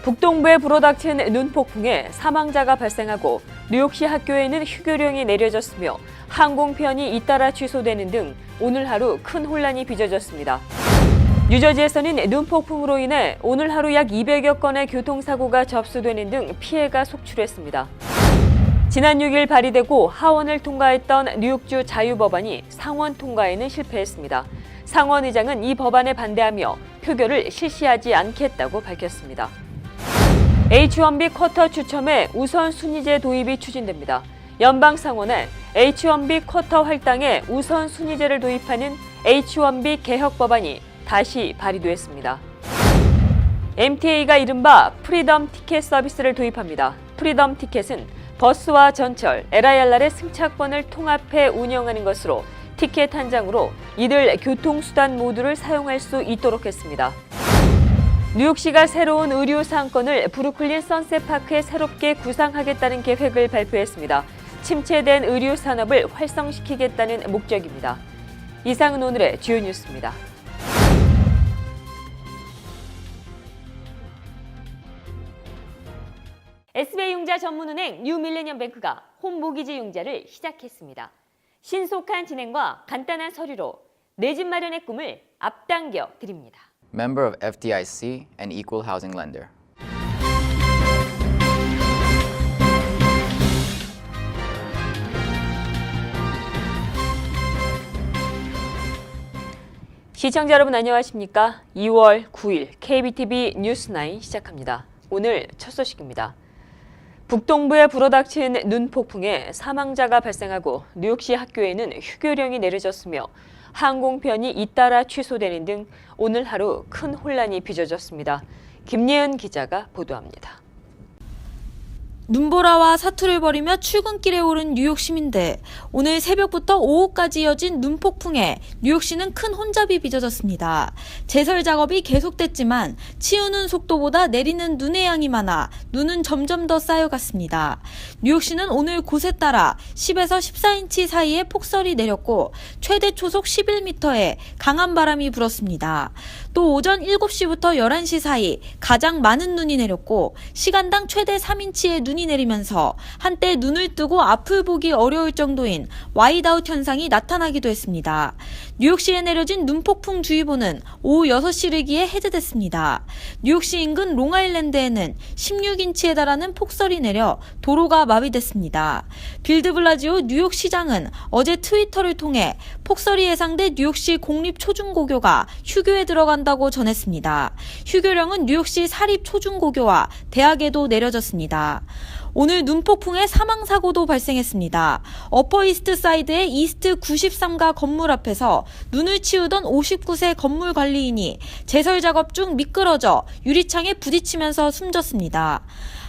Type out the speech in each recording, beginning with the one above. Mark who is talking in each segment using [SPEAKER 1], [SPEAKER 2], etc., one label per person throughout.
[SPEAKER 1] 북동부에 불어닥친 눈폭풍에 사망자가 발생하고 뉴욕시 학교에는 휴교령이 내려졌으며 항공편이 잇따라 취소되는 등 오늘 하루 큰 혼란이 빚어졌습니다. 뉴저지에서는 눈폭풍으로 인해 오늘 하루 약 200여 건의 교통사고가 접수되는 등 피해가 속출했습니다. 지난 6일 발의되고 하원을 통과했던 뉴욕주 자유법안이 상원 통과에는 실패했습니다. 상원 의장은 이 법안에 반대하며 표결을 실시하지 않겠다고 밝혔습니다. H-1B 쿼터 추첨에 우선순위제 도입이 추진됩니다. 연방상원에 H-1B 쿼터 할당에 우선순위제를 도입하는 H-1B 개혁 법안이 다시 발의됐습니다. MTA가 이른바 프리덤 티켓 서비스를 도입합니다. 프리덤 티켓은 버스와 전철, LIRR의 승차권을 통합해 운영하는 것으로 티켓 한 장으로 이들 교통수단 모두를 사용할 수 있도록 했습니다. 뉴욕시가 새로운 의류 상권을 브루클린 선셋파크에 새롭게 구상하겠다는 계획을 발표했습니다. 침체된 의류 산업을 활성시키겠다는 목적입니다. 이상은 오늘의 주요 뉴스입니다. SBI융자 전문은행 뉴밀레니엄뱅크가 홈모기지 융자를 시작했습니다. 신속한 진행과 간단한 서류로 내 집 마련의 꿈을 앞당겨 드립니다.
[SPEAKER 2] Member of FDIC and Equal Housing Lender.
[SPEAKER 1] 시청자 여러분 안녕하십니까? 2월 9일 KBTV 뉴스9 시작합니다. 오늘 첫 소식입니다. 북동부에 불어닥친 눈폭풍에 사망자가 발생하고 뉴욕시 학교에는 휴교령이 내려졌으며 항공편이 잇따라 취소되는 등 오늘 하루 큰 혼란이 빚어졌습니다. 김예은 기자가 보도합니다.
[SPEAKER 3] 눈보라와 사투를 벌이며 출근길에 오른 뉴욕 시민들. 오늘 새벽부터 오후까지 이어진 눈폭풍에 뉴욕시는 큰 혼잡이 빚어졌습니다. 제설 작업이 계속됐지만 치우는 속도보다 내리는 눈의 양이 많아 눈은 점점 더 쌓여갔습니다. 뉴욕시는 오늘 곳에 따라 10에서 14인치 사이에 폭설이 내렸고 최대 초속 11m의 강한 바람이 불었습니다. 또 오전 7시부터 11시 사이 가장 많은 눈이 내렸고 시간당 최대 3인치의 눈이 내리면서 한때 눈을 뜨고 앞을 보기 어려울 정도인 와이드아웃 현상이 나타나기도 했습니다. 뉴욕시에 내려진 눈폭풍 주의보는 오후 6시르기에 해제됐습니다. 뉴욕시 인근 롱아일랜드에는 16인치에 달하는 폭설이 내려 도로가 마비됐습니다. 빌드블라지오 뉴욕시장은 어제 트위터를 통해 폭설이 예상돼 뉴욕시 공립초중고교가 휴교에 들어간다고 전했습니다. 휴교령은 뉴욕시 사립초중고교와 대학에도 내려졌습니다. 오늘 눈폭풍에 사망사고도 발생했습니다. 어퍼 이스트 사이드의 이스트 93가 건물 앞에서 눈을 치우던 59세 건물 관리인이 제설 작업 중 미끄러져 유리창에 부딪히면서 숨졌습니다.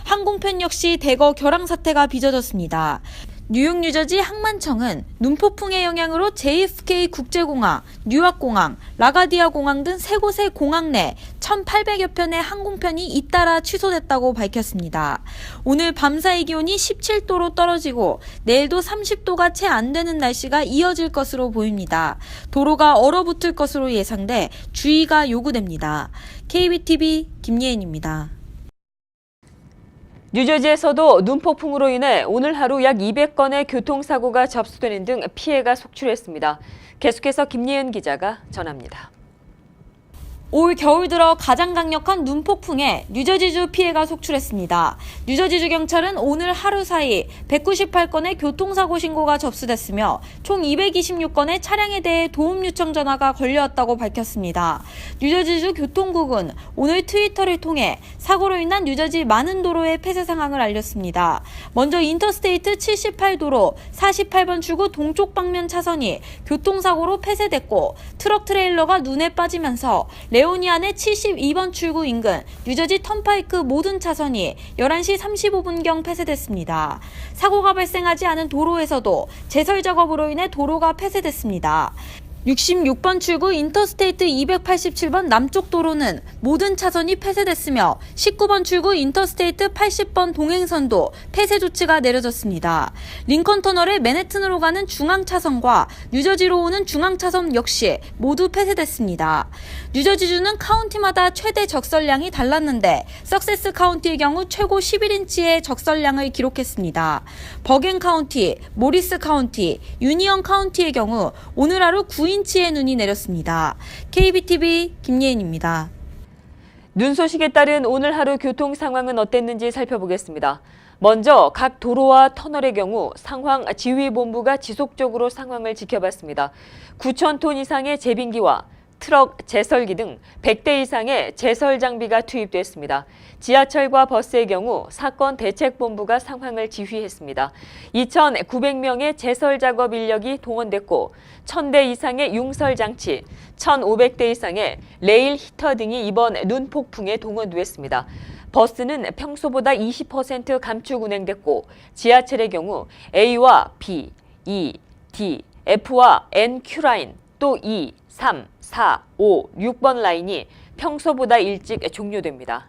[SPEAKER 3] 항공편 역시 대거 결항 사태가 빚어졌습니다. 뉴욕 뉴저지 항만청은 눈폭풍의 영향으로 JFK 국제공항, 뉴아공항, 라가디아 공항 등 3곳의 공항 내 1,800여 편의 항공편이 잇따라 취소됐다고 밝혔습니다. 오늘 밤사이 기온이 17도로 떨어지고 내일도 30도가 채 안 되는 날씨가 이어질 것으로 보입니다. 도로가 얼어붙을 것으로 예상돼 주의가 요구됩니다. KBTV 김예은입니다.
[SPEAKER 1] 뉴저지에서도 눈폭풍으로 인해 오늘 하루 약 200건의 교통사고가 접수되는 등 피해가 속출했습니다. 계속해서 김예은 기자가 전합니다.
[SPEAKER 3] 올 겨울 들어 가장 강력한 눈폭풍에 뉴저지주 피해가 속출했습니다. 뉴저지주 경찰은 오늘 하루 사이 198건의 교통사고 신고가 접수됐으며 총 226건의 차량에 대해 도움 요청 전화가 걸려왔다고 밝혔습니다. 뉴저지주 교통국은 오늘 트위터를 통해 사고로 인한 뉴저지 많은 도로의 폐쇄 상황을 알렸습니다. 먼저 인터스테이트 78도로 48번 출구 동쪽 방면 차선이 교통사고로 폐쇄됐고 트럭 트레일러가 눈에 빠지면서 레오니안의 72번 출구 인근 뉴저지 턴파이크 모든 차선이 11시 35분경 폐쇄됐습니다. 사고가 발생하지 않은 도로에서도 제설 작업으로 인해 도로가 폐쇄됐습니다. 66번 출구 인터스테이트 287번 남쪽 도로는 모든 차선이 폐쇄됐으며 19번 출구 인터스테이트 80번 동행선도 폐쇄 조치가 내려졌습니다. 링컨 터널의 맨해튼으로 가는 중앙 차선과 뉴저지로 오는 중앙 차선 역시 모두 폐쇄됐습니다. 뉴저지주는 카운티마다 최대 적설량이 달랐는데 석세스 카운티의 경우 최고 11인치의 적설량을 기록했습니다. 버겐 카운티, 모리스 카운티, 유니언 카운티의 경우 오늘 하루 9인치의 눈이 내렸습니다. KBTV 김예인입니다.
[SPEAKER 1] 눈 소식에 따른 오늘 하루 교통 상황은 어땠는지 살펴보겠습니다. 먼저 각 도로와 터널의 경우 상황 지휘본부가 지속적으로 상황을 지켜봤습니다. 9,000톤 이상의 제빙기와 트럭, 제설기 등 100대 이상의 제설 장비가 투입됐습니다. 지하철과 버스의 경우 사건 대책본부가 상황을 지휘했습니다. 2,900명의 제설 작업 인력이 동원됐고 1,000대 이상의 융설 장치, 1,500대 이상의 레일 히터 등이 이번 눈 폭풍에 동원됐습니다. 버스는 평소보다 20% 감축 운행됐고 지하철의 경우 A와 B, E, D, F와 NQ 라인, 또 2, 3, 4, 5, 6번 라인이 평소보다 일찍 종료됩니다.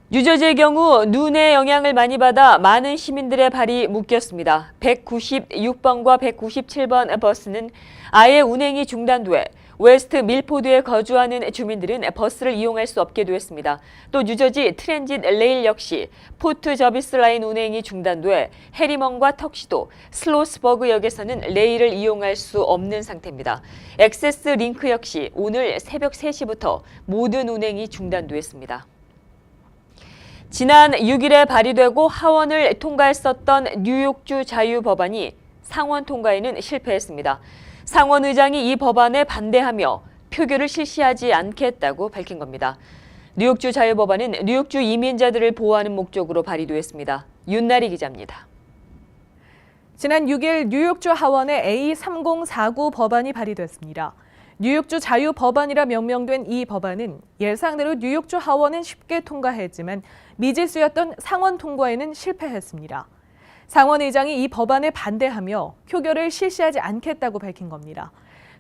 [SPEAKER 1] 뉴저지의 경우 눈의 영향을 많이 받아 많은 시민들의 발이 묶였습니다. 196번과 197번 버스는 아예 운행이 중단돼 웨스트 밀포드에 거주하는 주민들은 버스를 이용할 수 없게 됐습니다. 또 뉴저지 트랜짓 레일 역시 포트 저비스 라인 운행이 중단돼 해리먼과 턱시도, 슬로스버그 역에서는 레일을 이용할 수 없는 상태입니다. 액세스 링크 역시 오늘 새벽 3시부터 모든 운행이 중단됐습니다. 지난 6일에 발의되고 하원을 통과했었던 뉴욕주 자유법안이 상원 통과에는 실패했습니다. 상원 의장이 이 법안에 반대하며 표결을 실시하지 않겠다고 밝힌 겁니다. 뉴욕주 자유법안은 뉴욕주 이민자들을 보호하는 목적으로 발의됐습니다. 윤나리 기자입니다.
[SPEAKER 4] 지난 6일 뉴욕주 하원에 A3049 법안이 발의됐습니다. 뉴욕주 자유법안이라 명명된 이 법안은 예상대로 뉴욕주 하원은 쉽게 통과했지만 미지수였던 상원 통과에는 실패했습니다. 상원 의장이 이 법안에 반대하며 표결을 실시하지 않겠다고 밝힌 겁니다.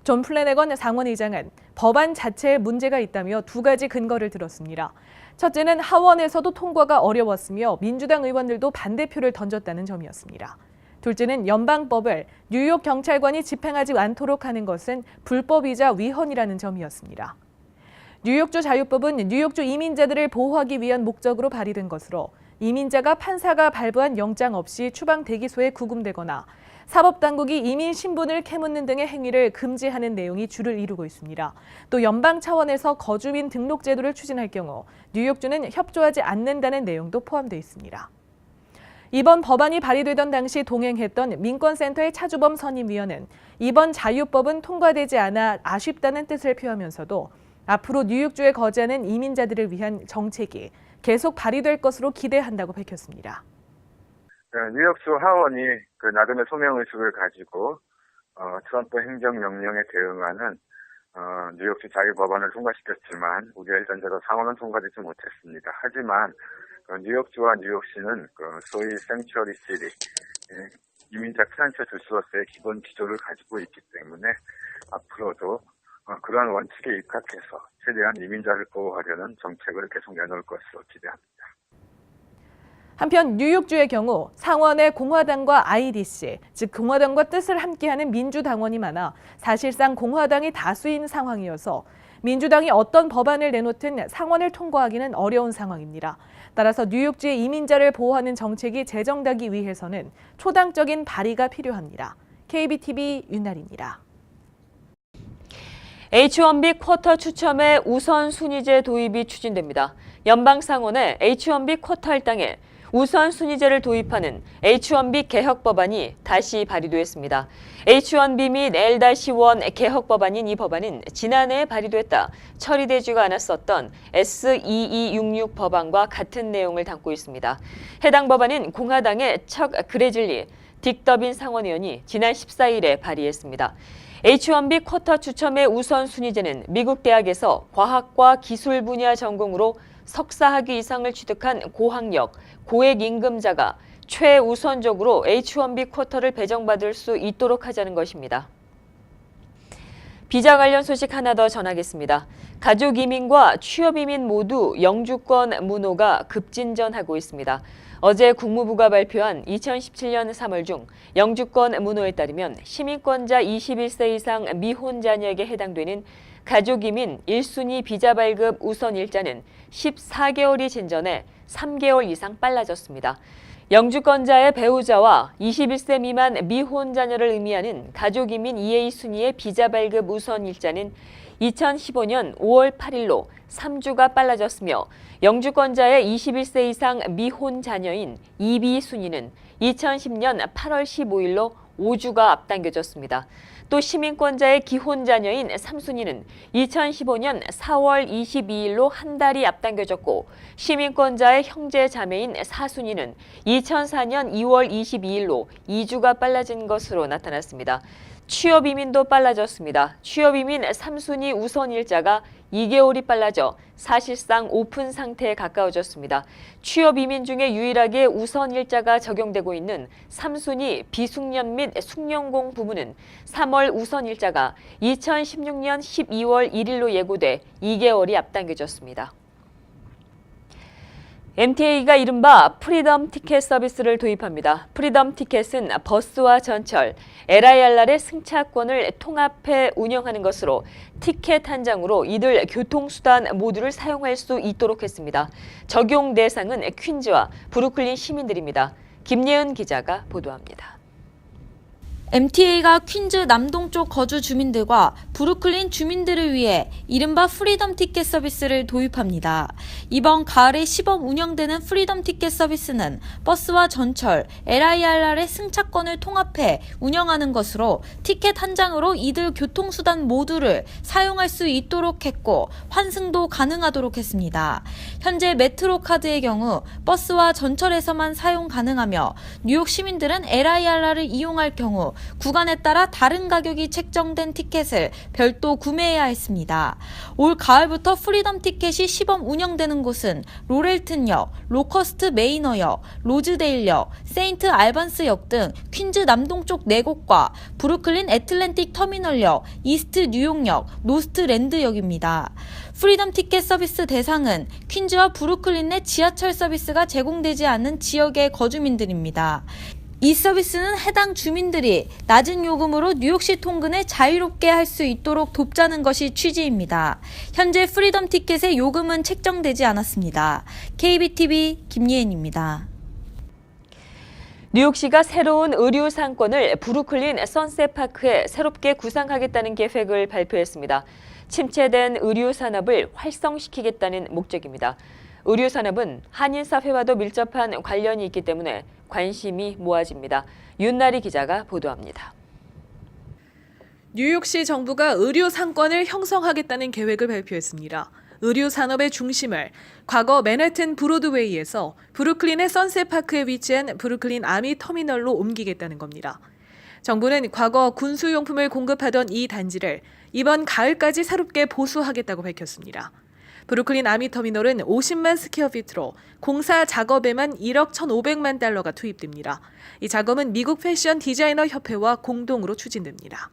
[SPEAKER 4] 존 플래내건 상원 의장은 법안 자체에 문제가 있다며 두 가지 근거를 들었습니다. 첫째는 하원에서도 통과가 어려웠으며 민주당 의원들도 반대표를 던졌다는 점이었습니다. 둘째는 연방법을 뉴욕 경찰관이 집행하지 않도록 하는 것은 불법이자 위헌이라는 점이었습니다. 뉴욕주 자유법은 뉴욕주 이민자들을 보호하기 위한 목적으로 발의된 것으로 이민자가 판사가 발부한 영장 없이 추방대기소에 구금되거나 사법당국이 이민 신분을 캐묻는 등의 행위를 금지하는 내용이 주를 이루고 있습니다. 또 연방 차원에서 거주민 등록 제도를 추진할 경우 뉴욕주는 협조하지 않는다는 내용도 포함되어 있습니다. 이번 법안이 발의되던 당시 동행했던 민권센터의 차주범 선임위원은 이번 자유법은 통과되지 않아 아쉽다는 뜻을 표하면서도 앞으로 뉴욕주에 거주하는 이민자들을 위한 정책이 계속 발의될 것으로 기대한다고 밝혔습니다.
[SPEAKER 5] 뉴욕주 하원이 나름의 소명의식을 가지고 트럼프 행정명령에 대응하는 뉴욕주 자유법안을 통과시켰지만 우리가 일단적으로 상원은 통과되지 못했습니다. 하지만 뉴욕주와 뉴욕시는 소위 생츄어리 시티, 이민자 피난처 주소로서의 기본 기조를 가지고 있기 때문에 앞으로도 그러한 원칙에 입각해서 최대한 이민자를 보호하려는 정책을 계속 내놓을 것으로 기대합니다.
[SPEAKER 4] 한편 뉴욕주의 경우 상원의 공화당과 IDC, 즉 공화당과 뜻을 함께하는 민주당원이 많아 사실상 공화당이 다수인 상황이어서 민주당이 어떤 법안을 내놓든 상원을 통과하기는 어려운 상황입니다. 따라서 뉴욕주의 이민자를 보호하는 정책이 제정되기 위해서는 초당적인 발의가 필요합니다. KBTV 윤나리입니다.
[SPEAKER 1] H-1B 쿼터 추첨의 우선순위제 도입이 추진됩니다. 연방상원의 H-1B 쿼터 할당에 우선순위제를 도입하는 H-1B 개혁법안이 다시 발의됐습니다. H-1B 및 L-1 개혁법안인 이 법안은 지난해에 발의됐다 처리되지가 않았었던 S-2266 법안과 같은 내용을 담고 있습니다. 해당 법안은 공화당의 척 그레즐리, 딕 더빈 상원의원이 지난 14일에 발의했습니다. H-1B 쿼터 추첨의 우선순위제는 미국 대학에서 과학과 기술 분야 전공으로 석사학위 이상을 취득한 고학력, 고액 임금자가 최우선적으로 H-1B 쿼터를 배정받을 수 있도록 하자는 것입니다. 비자 관련 소식 하나 더 전하겠습니다. 가족 이민과 취업 이민 모두 영주권 무노가 급진전하고 있습니다. 어제 국무부가 발표한 2017년 3월 중 영주권 무노에 따르면 시민권자 21세 이상 미혼 자녀에게 해당되는 가족 이민 1순위 비자 발급 우선 일자는 14개월이 진전해 3개월 이상 빨라졌습니다. 영주권자의 배우자와 21세 미만 미혼 자녀를 의미하는 가족 이민 2A 순위의 비자 발급 우선 일자는 2015년 5월 8일로 3주가 빨라졌으며 영주권자의 21세 이상 미혼 자녀인 2B 순위는 2010년 8월 15일로 5주가 앞당겨졌습니다. 또 시민권자의 기혼 자녀인 3순위는 2015년 4월 22일로 한 달이 앞당겨졌고 시민권자의 형제 자매인 4순위는 2004년 2월 22일로 2주가 빨라진 것으로 나타났습니다. 취업 이민도 빨라졌습니다. 취업 이민 3순위 우선 일자가 2개월이 빨라져 사실상 오픈 상태에 가까워졌습니다. 취업 이민 중에 유일하게 우선 일자가 적용되고 있는 3순위 비숙련 및 숙련공 부문은 3월 우선 일자가 2016년 12월 1일로 예고돼 2개월이 앞당겨졌습니다. MTA가 이른바 프리덤 티켓 서비스를 도입합니다. 프리덤 티켓은 버스와 전철, LIRR의 승차권을 통합해 운영하는 것으로 티켓 한 장으로 이들 교통수단 모두를 사용할 수 있도록 했습니다. 적용 대상은 퀸즈와 브루클린 시민들입니다. 김예은 기자가 보도합니다.
[SPEAKER 3] MTA가 퀸즈 남동쪽 거주 주민들과 브루클린 주민들을 위해 이른바 프리덤 티켓 서비스를 도입합니다. 이번 가을에 시범 운영되는 프리덤 티켓 서비스는 버스와 전철, LIRR의 승차권을 통합해 운영하는 것으로 티켓 한 장으로 이들 교통수단 모두를 사용할 수 있도록 했고 환승도 가능하도록 했습니다. 현재 메트로 카드의 경우 버스와 전철에서만 사용 가능하며 뉴욕 시민들은 LIRR을 이용할 경우 구간에 따라 다른 가격이 책정된 티켓을 별도 구매해야 했습니다. 올 가을부터 프리덤 티켓이 시범 운영되는 곳은 로렐튼역, 로커스트 메이너역, 로즈데일역, 세인트 알반스역 등 퀸즈 남동쪽 4곳과 브루클린 애틀랜틱 터미널역, 이스트 뉴욕역, 노스트 랜드역입니다. 프리덤 티켓 서비스 대상은 퀸즈와 브루클린 내 지하철 서비스가 제공되지 않는 지역의 거주민들입니다. 이 서비스는 해당 주민들이 낮은 요금으로 뉴욕시 통근을 자유롭게 할 수 있도록 돕자는 것이 취지입니다. 현재 프리덤 티켓의 요금은 책정되지 않았습니다. KBTV 김예은입니다.
[SPEAKER 1] 뉴욕시가 새로운 의류 상권을 브루클린 선셋파크에 새롭게 구상하겠다는 계획을 발표했습니다. 침체된 의류 산업을 활성시키겠다는 목적입니다. 의류 산업은 한인 사회와도 밀접한 관련이 있기 때문에 관심이 모아집니다. 윤나리 기자가 보도합니다.
[SPEAKER 4] 뉴욕시 정부가 의류 상권을 형성하겠다는 계획을 발표했습니다. 의류 산업의 중심을 과거 맨해튼 브로드웨이에서 브루클린의 선셋파크에 위치한 브루클린 아미 터미널로 옮기겠다는 겁니다. 정부는 과거 군수용품을 공급하던 이 단지를 이번 가을까지 새롭게 보수하겠다고 밝혔습니다. 브루클린 아미 터미널은 50만 스퀘어피트로 공사 작업에만 1억 1,500만 달러가 투입됩니다. 이 작업은 미국 패션 디자이너 협회와 공동으로 추진됩니다.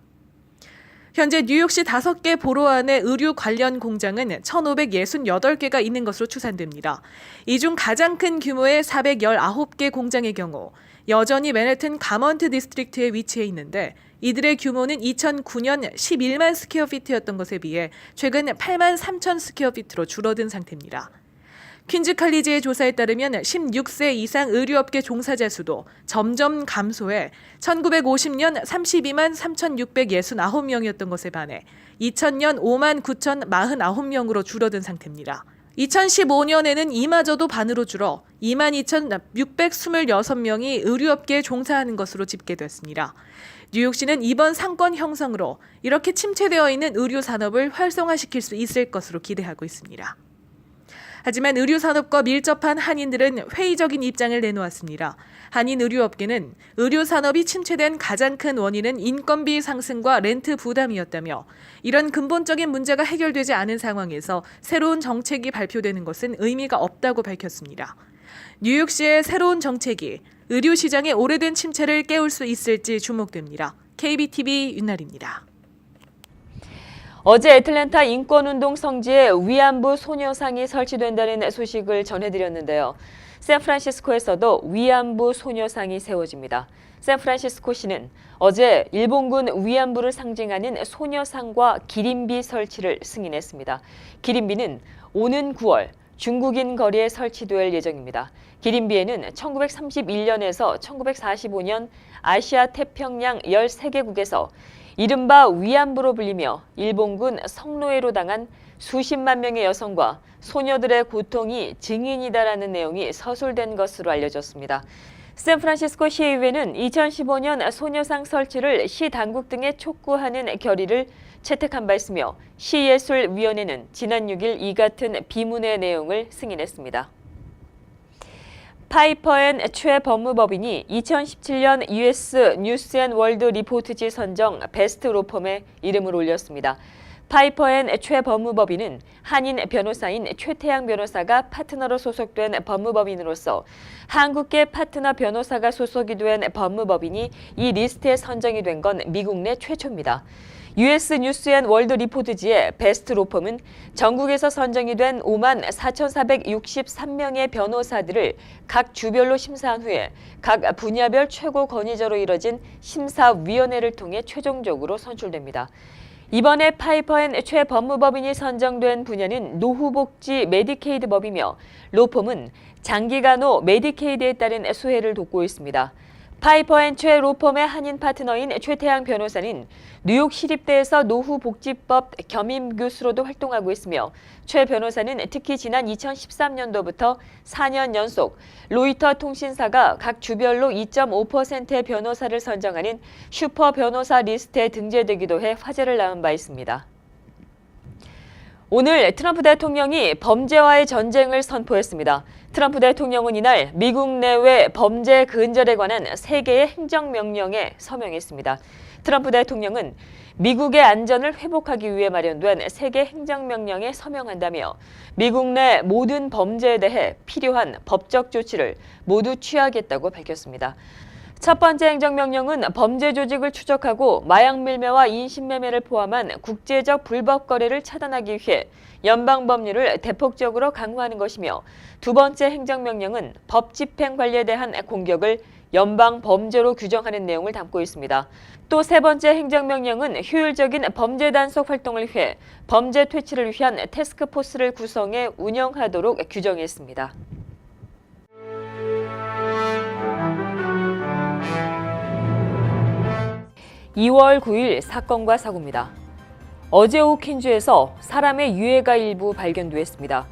[SPEAKER 4] 현재 뉴욕시 5개 보로 안의 의류 관련 공장은 1,568개가 있는 것으로 추산됩니다. 이 중 가장 큰 규모의 419개 공장의 경우 여전히 맨해튼 가먼트 디스트릭트에 위치해 있는데 이들의 규모는 2009년 11만 스퀘어피트였던 것에 비해 최근 8만 3천 스퀘어피트로 줄어든 상태입니다. 퀸즈 칼리지의 조사에 따르면 16세 이상 의류업계 종사자 수도 점점 감소해 1950년 32만 3,669명이었던 것에 반해 2000년 5만 9,049명으로 줄어든 상태입니다. 2015년에는 이마저도 반으로 줄어 22,626명이 의류업계에 종사하는 것으로 집계됐습니다. 뉴욕시는 이번 상권 형성으로 이렇게 침체되어 있는 의류 산업을 활성화시킬 수 있을 것으로 기대하고 있습니다. 하지만 의류 산업과 밀접한 한인들은 회의적인 입장을 내놓았습니다. 한인 의류업계는 의류 산업이 침체된 가장 큰 원인은 인건비 상승과 렌트 부담이었다며 이런 근본적인 문제가 해결되지 않은 상황에서 새로운 정책이 발표되는 것은 의미가 없다고 밝혔습니다. 뉴욕시의 새로운 정책이 의류 시장의 오래된 침체를 깨울 수 있을지 주목됩니다. KBTV 윤나리입니다.
[SPEAKER 1] 어제 애틀랜타 인권운동 성지에 위안부 소녀상이 설치된다는 소식을 전해드렸는데요. 샌프란시스코에서도 위안부 소녀상이 세워집니다. 샌프란시스코시는 어제 일본군 위안부를 상징하는 소녀상과 기린비 설치를 승인했습니다. 기린비는 오는 9월 중국인 거리에 설치될 예정입니다. 기린비에는 1931년에서 1945년 아시아 태평양 13개국에서 이른바 위안부로 불리며 일본군 성노예로 당한 수십만 명의 여성과 소녀들의 고통이 증인이다라는 내용이 서술된 것으로 알려졌습니다. 샌프란시스코 시의회는 2015년 소녀상 설치를 시 당국 등에 촉구하는 결의를 채택한 바 있으며 시예술위원회는 지난 6일 이 같은 비문의 내용을 승인했습니다. 파이퍼 앤 최 법무법인이 2017년 US 뉴스 앤 월드 리포트지 선정 베스트 로펌에 이름을 올렸습니다. 파이퍼 앤 최 법무법인은 한인 변호사인 최태양 변호사가 파트너로 소속된 법무법인으로서 한국계 파트너 변호사가 소속이 된 법무법인이 이 리스트에 선정이 된 건 미국 내 최초입니다. US 뉴스 앤 월드 리포트지의 베스트 로펌은 전국에서 선정이 된 54,463명의 변호사들을 각 주별로 심사한 후에 각 분야별 최고 권위자로 이뤄진 심사위원회를 통해 최종적으로 선출됩니다. 이번에 파이퍼 앤 최 법무법인이 선정된 분야는 노후복지 메디케이드 법이며 로펌은 장기간호 메디케이드에 따른 수혜를 돕고 있습니다. 파이퍼 앤 최 로펌의 한인 파트너인 최태양 변호사는 뉴욕 시립대에서 노후복지법 겸임 교수로도 활동하고 있으며 최 변호사는 특히 지난 2013년도부터 4년 연속 로이터 통신사가 각 주별로 2.5%의 변호사를 선정하는 슈퍼 변호사 리스트에 등재되기도 해 화제를 낳은 바 있습니다. 오늘 트럼프 대통령이 범죄와의 전쟁을 선포했습니다. 트럼프 대통령은 이날 미국 내외 범죄 근절에 관한 3개의 행정명령에 서명했습니다. 트럼프 대통령은 미국의 안전을 회복하기 위해 마련된 3개 행정명령에 서명한다며 미국 내 모든 범죄에 대해 필요한 법적 조치를 모두 취하겠다고 밝혔습니다. 첫 번째 행정명령은 범죄 조직을 추적하고 마약 밀매와 인신매매를 포함한 국제적 불법 거래를 차단하기 위해 연방 법률을 대폭적으로 강화하는 것이며 두 번째 행정명령은 법 집행 관리에 대한 공격을 연방 범죄로 규정하는 내용을 담고 있습니다. 또 세 번째 행정명령은 효율적인 범죄 단속 활동을 위해 범죄 퇴치를 위한 태스크포스를 구성해 운영하도록 규정했습니다. (2월 9일) 사건과 사고입니다. 어제 오후 퀸즈에서 사람의 유해가 일부 발견됐습니다.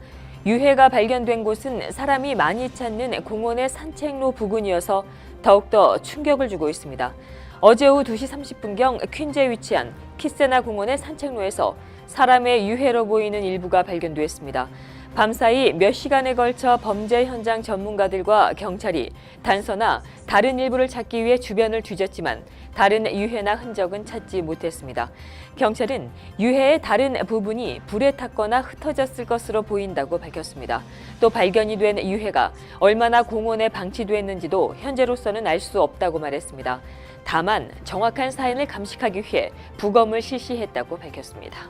[SPEAKER 1] 유해가 발견된 곳은 사람이 많이 찾는 공원의 산책로 부근이어서 더욱더 충격을 주고 있습니다. 어제 오후 2시 30분경 퀸즈에 위치한 키세나 공원의 산책로에서 사람의 유해로 보이는 일부가 발견됐습니다. 밤사이 몇 시간에 걸쳐 범죄 현장 전문가들과 경찰이 단서나 다른 일부를 찾기 위해 주변을 뒤졌지만 다른 유해나 흔적은 찾지 못했습니다. 경찰은 유해의 다른 부분이 불에 탔거나 흩어졌을 것으로 보인다고 밝혔습니다. 또 발견이 된 유해가 얼마나 공원에 방치됐는지도 현재로서는 알 수 없다고 말했습니다. 다만 정확한 사인을 감식하기 위해 부검을 실시했다고 밝혔습니다.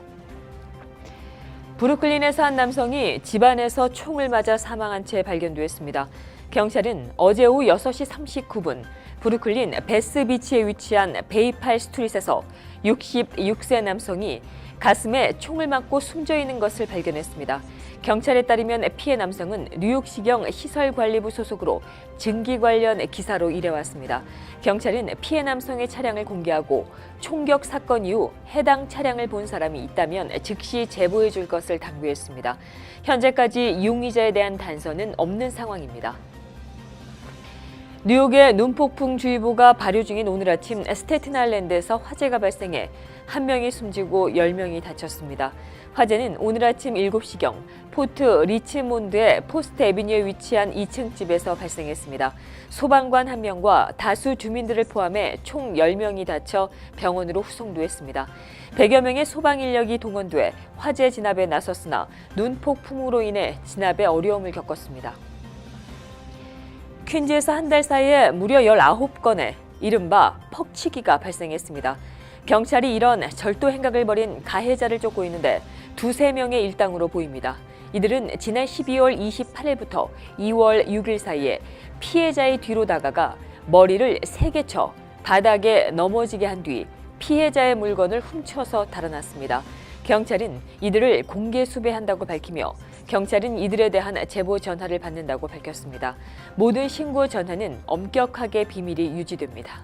[SPEAKER 1] 브루클린에서 한 남성이 집안에서 총을 맞아 사망한 채 발견됐습니다. 경찰은 어제 오후 6시 39분 브루클린 베스비치에 위치한 베이팔 스트릿에서 66세 남성이 가슴에 총을 맞고 숨져 있는 것을 발견했습니다. 경찰에 따르면 피해 남성은 뉴욕시경 시설관리부 소속으로 증기 관련 기사로 일해왔습니다. 경찰은 피해 남성의 차량을 공개하고 총격 사건 이후 해당 차량을 본 사람이 있다면 즉시 제보해 줄 것을 당부했습니다. 현재까지 용의자에 대한 단서는 없는 상황입니다. 뉴욕에 눈폭풍주의보가 발효 중인 오늘 아침 스태튼 아일랜드에서 화재가 발생해 1명이 숨지고 10명이 다쳤습니다. 화재는 오늘 아침 7시경 포트 리치몬드의 포스트 애비뉴에 위치한 2층 집에서 발생했습니다. 소방관 1명과 다수 주민들을 포함해 총 10명이 다쳐 병원으로 후송됐습니다. 100여 명의 소방 인력이 동원돼 화재 진압에 나섰으나 눈폭풍으로 인해 진압에 어려움을 겪었습니다. 퀸즈에서 한 달 사이에 무려 19건의 이른바 퍽치기가 발생했습니다. 경찰이 이런 절도 행각을 벌인 가해자를 쫓고 있는데 두세 명의 일당으로 보입니다. 이들은 지난 12월 28일부터 2월 6일 사이에 피해자의 뒤로 다가가 머리를 세게 쳐 바닥에 넘어지게 한 뒤 피해자의 물건을 훔쳐서 달아났습니다. 경찰은 이들을 공개 수배한다고 밝히며 경찰은 이들에 대한 제보 전화를 받는다고 밝혔습니다. 모든 신고 전화는 엄격하게 비밀이 유지됩니다.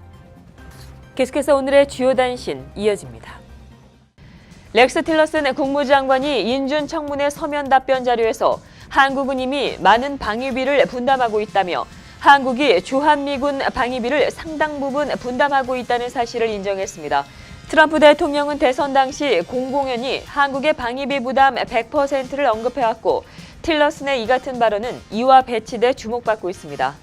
[SPEAKER 1] 계속해서 오늘의 주요 단신 이어집니다. 렉스 틸러슨 국무장관이 인준 청문회 서면 답변 자료에서 한국은 이미 많은 방위비를 분담하고 있다며 한국이 주한미군 방위비를 상당 부분 분담하고 있다는 사실을 인정했습니다. 트럼프 대통령은 대선 당시 공공연히 한국의 방위비 부담 100%를 언급해왔고 틸러슨의 이 같은 발언은 이와 배치돼 주목받고 있습니다.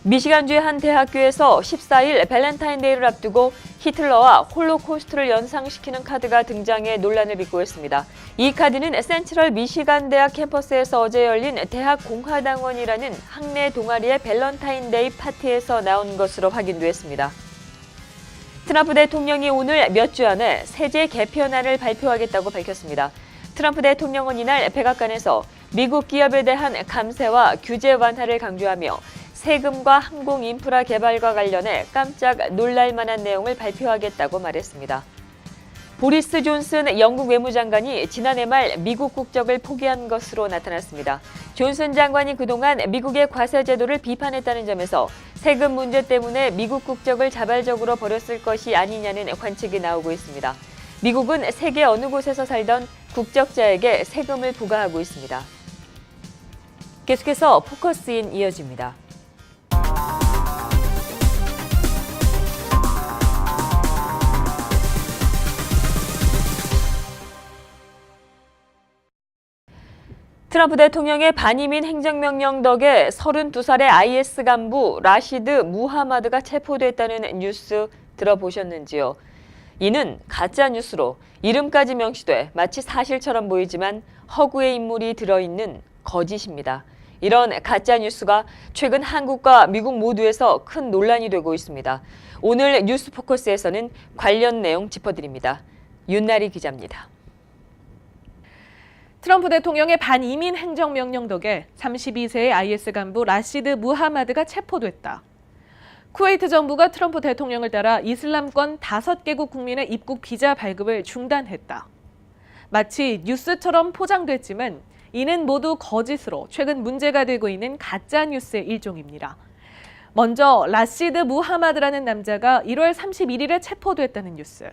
[SPEAKER 1] 미시간주의 한 대학교에서 14일 발렌타인데이를 앞두고 히틀러와 홀로코스트를 연상시키는 카드가 등장해 논란을 빚고 있습니다. 이 카드는 센트럴 미시간 대학 캠퍼스에서 어제 열린 대학 공화당원이라는 학내 동아리의 발렌타인데이 파티에서 나온 것으로 확인됐습니다. 트럼프 대통령이 오늘 몇 주 안에 세제 개편안을 발표하겠다고 밝혔습니다. 트럼프 대통령은 이날 백악관에서 미국 기업에 대한 감세와 규제 완화를 강조하며 세금과 항공 인프라 개발과 관련해 깜짝 놀랄 만한 내용을 발표하겠다고 말했습니다. 보리스 존슨 영국 외무장관이 지난해 말 미국 국적을 포기한 것으로 나타났습니다. 존슨 장관이 그동안 미국의 과세 제도를 비판했다는 점에서 세금 문제 때문에 미국 국적을 자발적으로 버렸을 것이 아니냐는 관측이 나오고 있습니다. 미국은 세계 어느 곳에서 살던 국적자에게 세금을 부과하고 있습니다. 계속해서 포커스인 이어집니다. 트럼프 대통령의 반이민 행정명령 덕에 32살의 IS 간부 라시드 무하마드가 체포됐다는 뉴스 들어보셨는지요? 이는 가짜 뉴스로 이름까지 명시돼 마치 사실처럼 보이지만 허구의 인물이 들어있는 거짓입니다. 이런 가짜 뉴스가 최근 한국과 미국 모두에서 큰 논란이 되고 있습니다. 오늘 뉴스 포커스에서는 관련 내용 짚어드립니다. 윤나리 기자입니다.
[SPEAKER 4] 트럼프 대통령의 반이민 행정명령 덕에 32세의 IS 간부 라시드 무하마드가 체포됐다. 쿠웨이트 정부가 트럼프 대통령을 따라 이슬람권 5개국 국민의 입국 비자 발급을 중단했다. 마치 뉴스처럼 포장됐지만 이는 모두 거짓으로 최근 문제가 되고 있는 가짜 뉴스의 일종입니다. 먼저 라시드 무하마드라는 남자가 1월 31일에 체포됐다는 뉴스.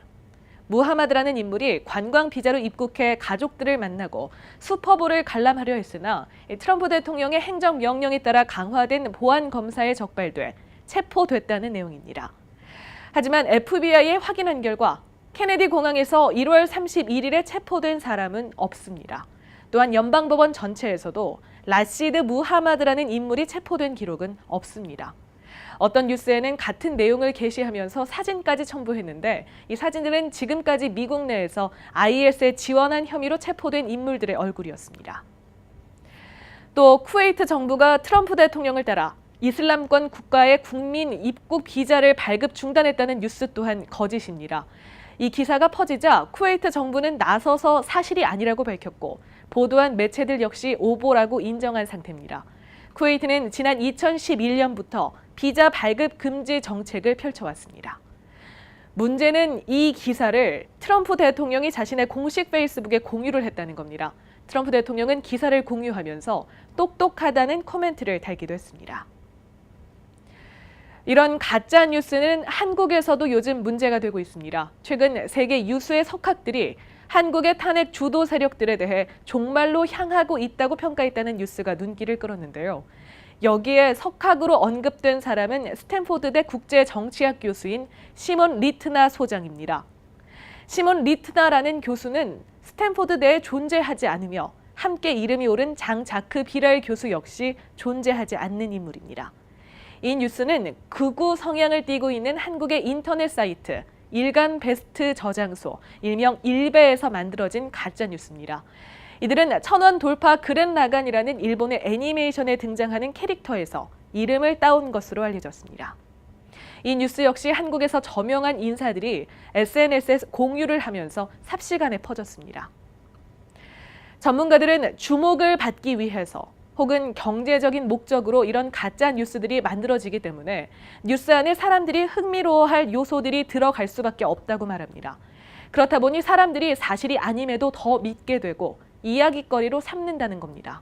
[SPEAKER 4] 무하마드라는 인물이 관광 비자로 입국해 가족들을 만나고 슈퍼볼을 관람하려 했으나 트럼프 대통령의 행정명령에 따라 강화된 보안 검사에 적발돼 체포됐다는 내용입니다. 하지만 FBI에 확인한 결과 케네디 공항에서 1월 31일에 체포된 사람은 없습니다. 또한 연방법원 전체에서도 라시드 무하마드라는 인물이 체포된 기록은 없습니다. 어떤 뉴스에는 같은 내용을 게시하면서 사진까지 첨부했는데 이 사진들은 지금까지 미국 내에서 IS에 지원한 혐의로 체포된 인물들의 얼굴이었습니다. 또 쿠웨이트 정부가 트럼프 대통령을 따라 이슬람권 국가의 국민 입국 비자를 발급 중단했다는 뉴스 또한 거짓입니다. 이 기사가 퍼지자 쿠웨이트 정부는 나서서 사실이 아니라고 밝혔고 보도한 매체들 역시 오보라고 인정한 상태입니다. 쿠웨이트는 지난 2011년부터 비자 발급 금지 정책을 펼쳐왔습니다. 문제는 이 기사를 트럼프 대통령이 자신의 공식 페이스북에 공유를 했다는 겁니다. 트럼프 대통령은 기사를 공유하면서 똑똑하다는 코멘트를 달기도 했습니다. 이런 가짜 뉴스는 한국에서도 요즘 문제가 되고 있습니다. 최근 세계 유수의 석학들이 한국의 탄핵 주도 세력들에 대해 종말로 향하고 있다고 평가했다는 뉴스가 눈길을 끌었는데요. 여기에 석학으로 언급된 사람은 스탠포드대 국제정치학 교수인 시몬 리트나 소장입니다. 시몬 리트나라는 교수는 스탠포드대에 존재하지 않으며 함께 이름이 오른 장 자크 비랄 교수 역시 존재하지 않는 인물입니다. 이 뉴스는 극우 성향을 띠고 있는 한국의 인터넷 사이트 일간 베스트 저장소, 일명 일베에서 만들어진 가짜 뉴스입니다. 이들은 1000원 돌파 그랜 라간이라는 일본의 애니메이션에 등장하는 캐릭터에서 이름을 따온 것으로 알려졌습니다. 이 뉴스 역시 한국에서 저명한 인사들이 SNS에 공유를 하면서 삽시간에 퍼졌습니다. 전문가들은 주목을 받기 위해서 혹은 경제적인 목적으로 이런 가짜 뉴스들이 만들어지기 때문에 뉴스 안에 사람들이 흥미로워할 요소들이 들어갈 수밖에 없다고 말합니다. 그렇다 보니 사람들이 사실이 아님에도 더 믿게 되고 이야깃거리로 삼는다는 겁니다.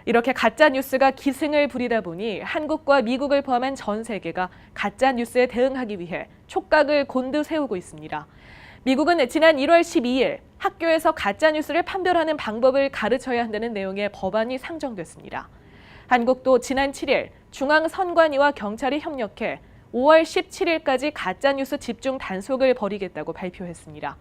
[SPEAKER 4] 이렇게 가짜 뉴스가 기승을 부리다 보니 한국과 미국을 포함한 전 세계가 가짜 뉴스에 대응하기 위해 촉각을 곤두세우고 있습니다. 미국은 지난 1월 12일 학교에서 가짜 뉴스를 판별하는 방법을 가르쳐야 한다는 내용의 법안이 상정됐습니다. 한국도 지난 7일 중앙선관위와 경찰이 협력해 5월 17일까지 가짜 뉴스 집중 단속을 벌이겠다고 발표했습니다.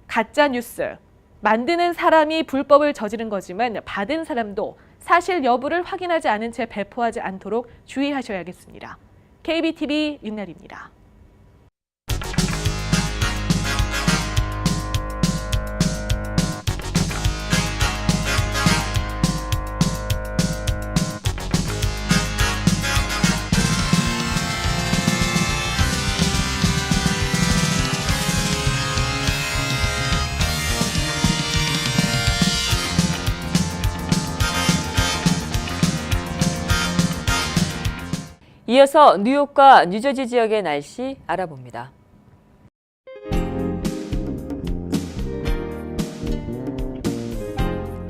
[SPEAKER 4] 가짜 뉴스. 만드는 사람이 불법을 저지른 거지만 받은 사람도 사실 여부를 확인하지 않은 채 배포하지 않도록 주의하셔야겠습니다. KBTV 윤날입니다.
[SPEAKER 1] 이어서 뉴욕과 뉴저지 지역의 날씨 알아봅니다.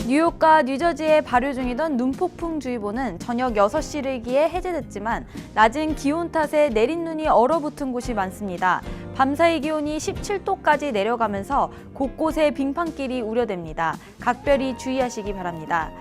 [SPEAKER 3] 뉴욕과 뉴저지에 발효 중이던 눈폭풍주의보는 저녁 6시르기에 해제됐지만 낮은 기온 탓에 내린 눈이 얼어붙은 곳이 많습니다. 밤사이 기온이 17도까지 내려가면서 곳곳에 빙판길이 우려됩니다. 각별히 주의하시기 바랍니다.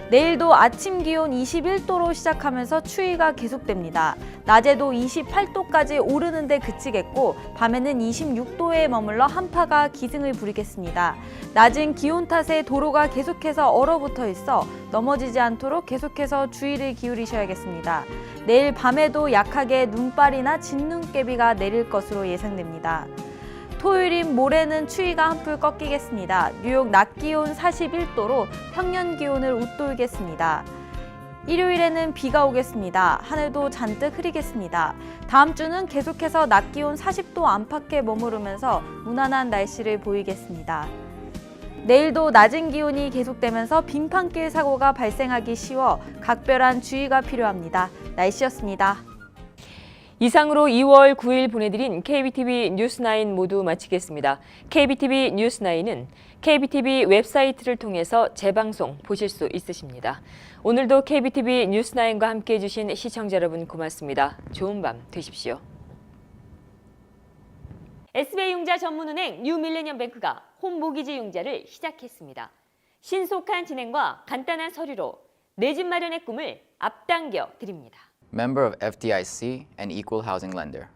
[SPEAKER 3] 내일도 아침 기온 21도로 시작하면서 추위가 계속됩니다. 낮에도 28도까지 오르는데 그치겠고 밤에는 26도에 머물러 한파가 기승을 부리겠습니다. 낮은 기온 탓에 도로가 계속해서 얼어붙어 있어 넘어지지 않도록 계속해서 주의를 기울이셔야겠습니다. 내일 밤에도 약하게 눈발이나 진눈깨비가 내릴 것으로 예상됩니다. 토요일인 모레는 추위가 한풀 꺾이겠습니다. 뉴욕 낮 기온 41도로 평년 기온을 웃돌겠습니다. 일요일에는 비가 오겠습니다. 하늘도 잔뜩 흐리겠습니다. 다음 주는 계속해서 낮 기온 40도 안팎에 머무르면서 무난한 날씨를 보이겠습니다. 내일도 낮은 기온이 계속되면서 빙판길 사고가 발생하기 쉬워 각별한 주의가 필요합니다. 날씨였습니다.
[SPEAKER 1] 이상으로 2월 9일 보내드린 KBTV 뉴스9 모두 마치겠습니다. KBTV 뉴스9은 KBTV 웹사이트를 통해서 재방송 보실 수 있으십니다. 오늘도 KBTV 뉴스9과 함께해 주신 시청자 여러분 고맙습니다. 좋은 밤 되십시오. SBI융자 전문은행 뉴밀레니엄뱅크가 홈모기지 융자를 시작했습니다. 신속한 진행과 간단한 서류로 내 집 마련의 꿈을 앞당겨 드립니다.
[SPEAKER 2] Member of FDIC and equal housing lender.